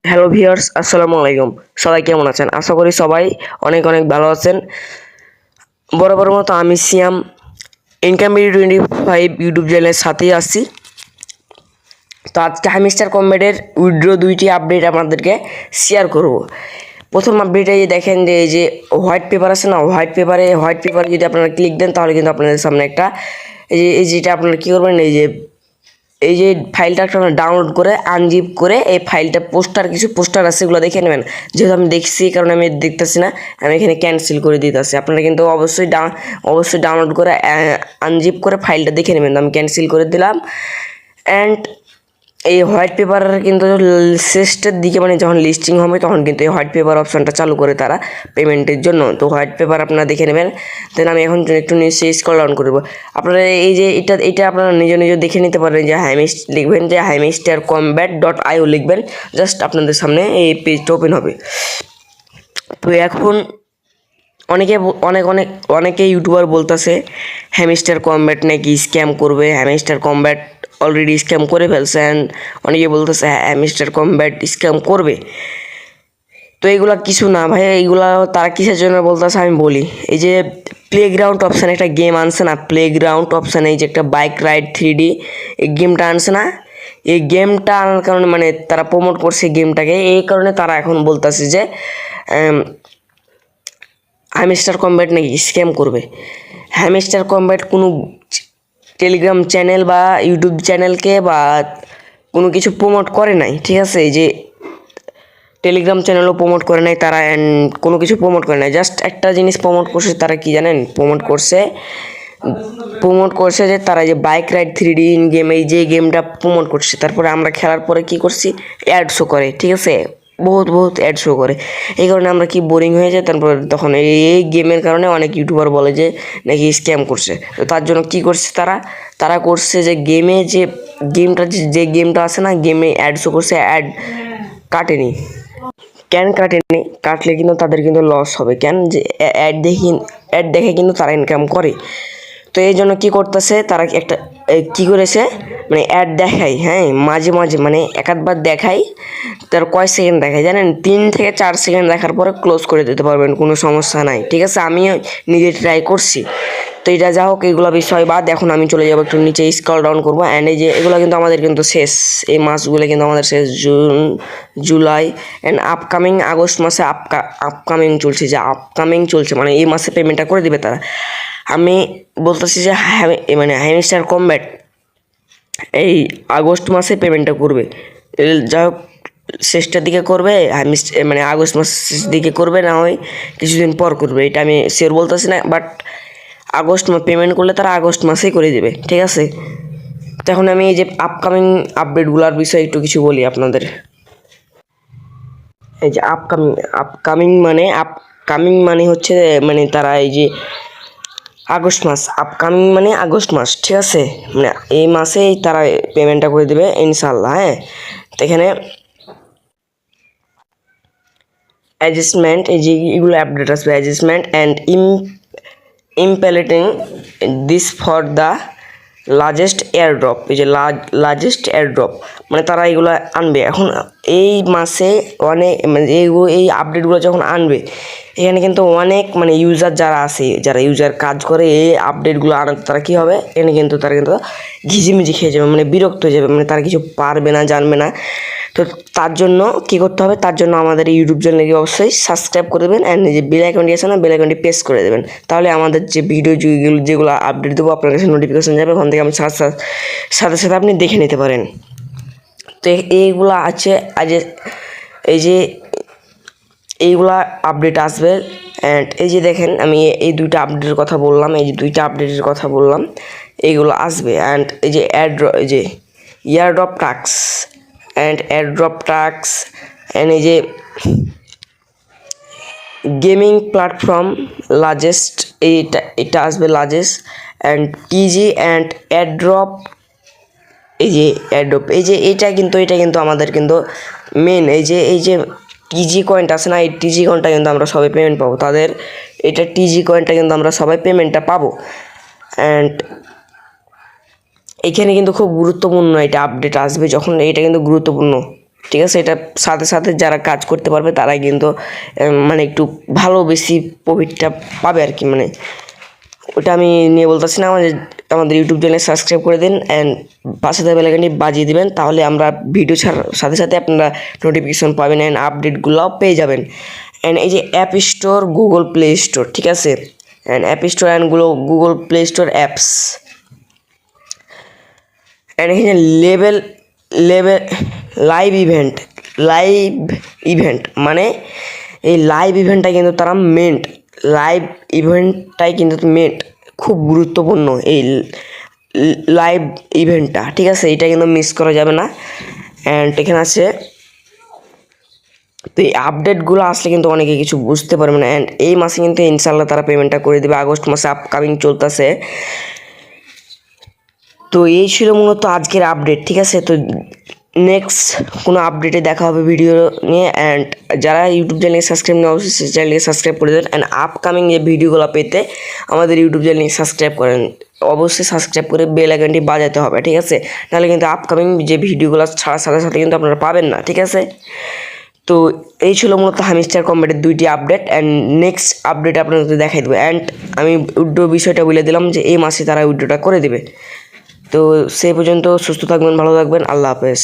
Hello viewers, আসসালামু আলাইকুম। সবাই কেমন আছেন? আশা করি সবাই অনেক অনেক ভালো আছেন। বরাবর মতো আমি সিয়াম ইনকাম বিডি 25 ইউটিউব চ্যানেলের সাথেই আসছি। তো আজকে হামিস্টার কম্ব্যাটের উইথড্র 2টি আপডেট আপনাদেরকে শেয়ার করব। প্রথম আপডেটে দেখেন যে এই যে হোয়াইট পেপার আছে না, হোয়াইট পেপারে যদি আপনারা ক্লিক দেন তাহলে কিন্তু আপনাদের সামনে একটা এই যেটা আপনারা কী করবেন, এই যে ফাইলটা আপনারা ডাউনলোড করে আনজিপ করে এই ফাইলটা কিছু পোস্টার আছে, এগুলো দেখে নেবেন। যেহেতু আমি দেখছি, কারণ আমি দেখতেছি না, আমি এখানে ক্যান্সেল করে দিতেছি। আপনারা কিন্তু অবশ্যই ডাউনলোড করে আনজিপ করে ফাইলটা দেখে নেবেন। আমি ক্যান্সেল করে দিলাম। অ্যান্ড এই হোয়াইট পেপারের কিন্তু শেষের দিকে, মানে যখন লিস্টিং হবে তখন কিন্তু এই হোয়াইট পেপার অপশানটা চালু করে তারা পেমেন্টের জন্য। তো হোয়াইট পেপার আপনারা দেখে নেবেন। দেন আমি এখন একটু নিচে স্ক্রল ডাউন করব। আপনারা এই যে এটা আপনারা নিজে দেখে নিতে পারেন যে লিখবেন যে hamstercombat.io লিখবেন। জাস্ট আপনাদের সামনে এই পেজটা ওপেন হবে। তো এখন অনেকে ইউটিউবার বলতেছে হ্যামস্টার কম্ব্যাট নাকি স্ক্যাম করবে, হ্যামস্টার কম্ব্যাট অলরেডি স্ক্যাম করে ফেলছে। অ্যান্ড অনেকে বলতেছে হ্যামস্টার কম্ব্যাট স্ক্যাম করবে। তো এইগুলা কিছু না ভাই, এইগুলা তারা কিসের জন্য বলতেছে আমি বলি। এই যে প্লেগ্রাউন্ড অপশান একটা গেম আনছে না, প্লেগ্রাউন্ড অপশান, এই যে একটা বাইক রাইড 3D এই গেমটা আনছে না, এই গেমটা আনার কারণে মানে তারা প্রমোট করছে গেমটাকে, এই কারণে তারা এখন বলতেছে যে হ্যামস্টার কম্ব্যাট নাকি স্ক্যাম করবে। হ্যামস্টার কম্ব্যাট কোনো টেলিগ্রাম চ্যানেল বা ইউটিউব চ্যানেলকে বা কোনো কিছু প্রমোট করে নাই, ঠিক আছে? এই যে টেলিগ্রাম চ্যানেলও প্রমোট করে নাই তারা, কোনো কিছু প্রমোট করে নাই। জাস্ট একটা জিনিস প্রমোট করছে তারা, কি জানেন? প্রমোট করছে যে তারা যে bike ride 3D in game, এই যে গেমটা প্রমোট করছে। তারপরে আমরা খেলার পরে কি করছি, অ্যাড শো করে, ঠিক আছে? বহুত অ্যাড শো করে। এই কারণে আমরা কি বোরিং হয়ে যায়। তারপর তখন এই গেমের কারণে অনেক ইউটিউবার বলে যে নাকি স্ক্যাম করছে। তো তার জন্য কি করছে তারা করছে যে যে গেমটা আছে না, গেমে অ্যাড শো করছে, অ্যাড কাটেনি। কেন কাটেনি? কাটলে কিন্তু তাদের কিন্তু লস হবে। কেন? যে অ্যাড দেখে কিন্তু তারা ইনকাম করে। তো এই জন্য কী করতেছে তারা, একটা কী করেছে, মানে অ্যাড দেখায়, হ্যাঁ, মাঝে মানে এক আধবার দেখায়। তার কয় সেকেন্ড দেখায় জানেন? 3 থেকে 4 সেকেন্ড দেখার পরে ক্লোজ করে দিতে পারবেন, কোনো সমস্যা নাই, ঠিক আছে? আমিও নিজে ট্রাই করছি। তো এটা যা হোক, এগুলো বিষয় বাদ। এখন আমি চলে যাবো একটু নিচে, স্ক্রল ডাউন করবো। অ্যান্ড এই যে এগুলো কিন্তু আমাদের কিন্তু শেষ, এই মাসগুলো কিন্তু আমাদের শেষ, June, July and upcoming August মাসে আপকামিং চলছে, মানে এই মাসে পেমেন্টটা করে দিবে তারা। আমি বলতেছি যে মানে হ্যামস্টার কম্ব্যাট এই আগস্ট মাসে পেমেন্টটা করবে। যা হোক, শেষটার দিকে করবে, মানে আগস্ট মাসের দিকে করবে, না হয় কিছুদিন পর করবে, এটা আমি শিওর বলতেছি না। বাট পেমেন্ট করলে তারা আগস্ট মাসেই করে দেবে, ঠিক আছে? তো এখন আমি এই যে আপকামিং আপডেটগুলোর বিষয়ে একটু কিছু বলি আপনাদের। এই যে আপকামিং মানে হচ্ছে, মানে তারা এই যে আগস্ট মাস, আপকামিং মানে আগস্ট মাস, ঠিক আছে? মানে এই মাসেই তারা পেমেন্টটা করে দেবে ইনশাল্লাহ, হ্যাঁ। তো এখানে অ্যাডজাস্টমেন্ট, এই যে এগুলো আপডেট আসবে, অ্যাডজাস্টমেন্ট অ্যান্ড ইমপ্যালেটিং this for the largest airdrop, এই যে লার্জেস্ট এয়ারড্রপ, মানে তারা এগুলো আনবে এখন এই মাসে। অনেক মানে এই আপডেটগুলো যখন আনবে, এখানে কিন্তু অনেক মানে ইউজার যারা আছে, যারা ইউজার কাজ করে, এই আপডেটগুলো আনাতে তারা কী হবে, এখানে কিন্তু তারা কিন্তু ঘিজিমিজি খেয়ে যাবে, মানে বিরক্ত হয়ে যাবে, মানে তারা কিছু পারবে না, জানবে না। তো তার জন্য কী করতে হবে, তার জন্য আমাদের ইউটিউব চ্যানেলকে অবশ্যই সাবস্ক্রাইব করে দেবেন। অ্যান্ড যে বেল আইকনটি আছে না, বেল আইকনটি প্রেস করে দেবেন। তাহলে আমাদের যে ভিডিও যেগুলো আপডেট দেবো আপনার কাছে নোটিফিকেশন যাবে, ওখান থেকে আপনি সাথে আপনি দেখে নিতে পারেন। তো এইগুলো আছে আজ, এই যে এইগুলা আপডেট আসবে। অ্যান্ড এই যে দেখেন, আমি এই দুইটা আপডেটের কথা বললাম, এইগুলো আসবে। অ্যান্ড এই যে এই যে এয়ারড্রপ টাস্ক অ্যান্ড এই যে গেমিং প্ল্যাটফর্ম লার্জেস্ট, এটা আসবে লার্জেস্ট। অ্যান্ড টিজি অ্যান্ড এয়ারড্রপ, এই যে এটা কিন্তু আমাদের কিন্তু মেন, এই যে টিজি কয়েনটা আছে না, এই টিজি কয়েনটা কিন্তু আমরা সবাই পেমেন্ট পাবো, তাদের এটা টিজি কয়েনটা কিন্তু আমরা সবাই পেমেন্টটা পাবো। অ্যান্ড এখানে কিন্তু খুব গুরুত্বপূর্ণ, এটা আপডেট আসবে যখন, এটা কিন্তু গুরুত্বপূর্ণ। ঠিক আছে, এটা সাথে সাথে যারা কাজ করতে পারবে তারাই কিন্তু মানে একটু ভালো বেশি প্রফিটটা পাবে আর কি। মানে ওটা আমি নিয়ে বলতেছি না। আমাদের ইউটিউব চ্যানেল সাবস্ক্রাইব করে দিন অ্যান্ড পাশে থাকা বেল আইকনটি বাজিয়ে দিবেন, তাহলে আমরা ভিডিও ছাড়ার সাথে সাথে আপনারা নোটিফিকেশন পাবেন অ্যান্ড আপডেটগুলো পেয়ে যাবেন। অ্যান্ড এই যে app store, Google play store, ঠিক আছে, and app store and Google play store apps, and এখানে লাইভ ইভেন্ট মানে এই লাইভ ইভেন্টটা কিন্তু তারা লাইভ ইভেন্টটাই কিন্তু খুব গুরুত্বপূর্ণ এই লাইভ ইভেন্টটা, ঠিক আছে, এটা কিন্তু মিস করা যাবে না। অ্যান্ড এখানে আছে, তো এই আপডেটগুলো আসলে কিন্তু অনেকে কিছু বুঝতে পারবে না। অ্যান্ড এই মাসে কিন্তু ইনশাল্লাহ তারা পেমেন্টটা করে দেবে, আগস্ট মাসে আপকামিং চলতেছে। তো এই ছিল মূলত আজকের আপডেট, ঠিক আছে। তো নেক্সট কোনো আপডেটে দেখা হবে ভিডিও নিয়ে। অ্যান্ড যারা ইউটিউব চ্যানেলে সাবস্ক্রাইব নিয়ে অবশ্যই চ্যানেলকে সাবস্ক্রাইব করে দেন। অ্যান্ড আপকামিং যে ভিডিওগুলো পেতে আমাদের ইউটিউব চ্যানেলকে সাবস্ক্রাইব করেন, অবশ্যই সাবস্ক্রাইব করে বেল আইকনটি বাজাতে হবে, ঠিক আছে, নাহলে কিন্তু আপকামিং যে ভিডিওগুলো ছাড়ার সাথে সাথে কিন্তু আপনারা পাবেন না, ঠিক আছে। তো এই ছিল মূলত হামিস্টার কম্ব্যাটের 2টি আপডেট। অ্যান্ড নেক্সট আপডেট আপনাদের দেখাই দেবো। অ্যান্ড আমি উইথড্র বিষয়টা বলে দিলাম যে এই মাসে তারা উইথড্রটা করে দেবে। তো সেই পর্যন্ত সুস্থ থাকবেন, ভালো থাকবেন, আল্লাহ হাফেজ।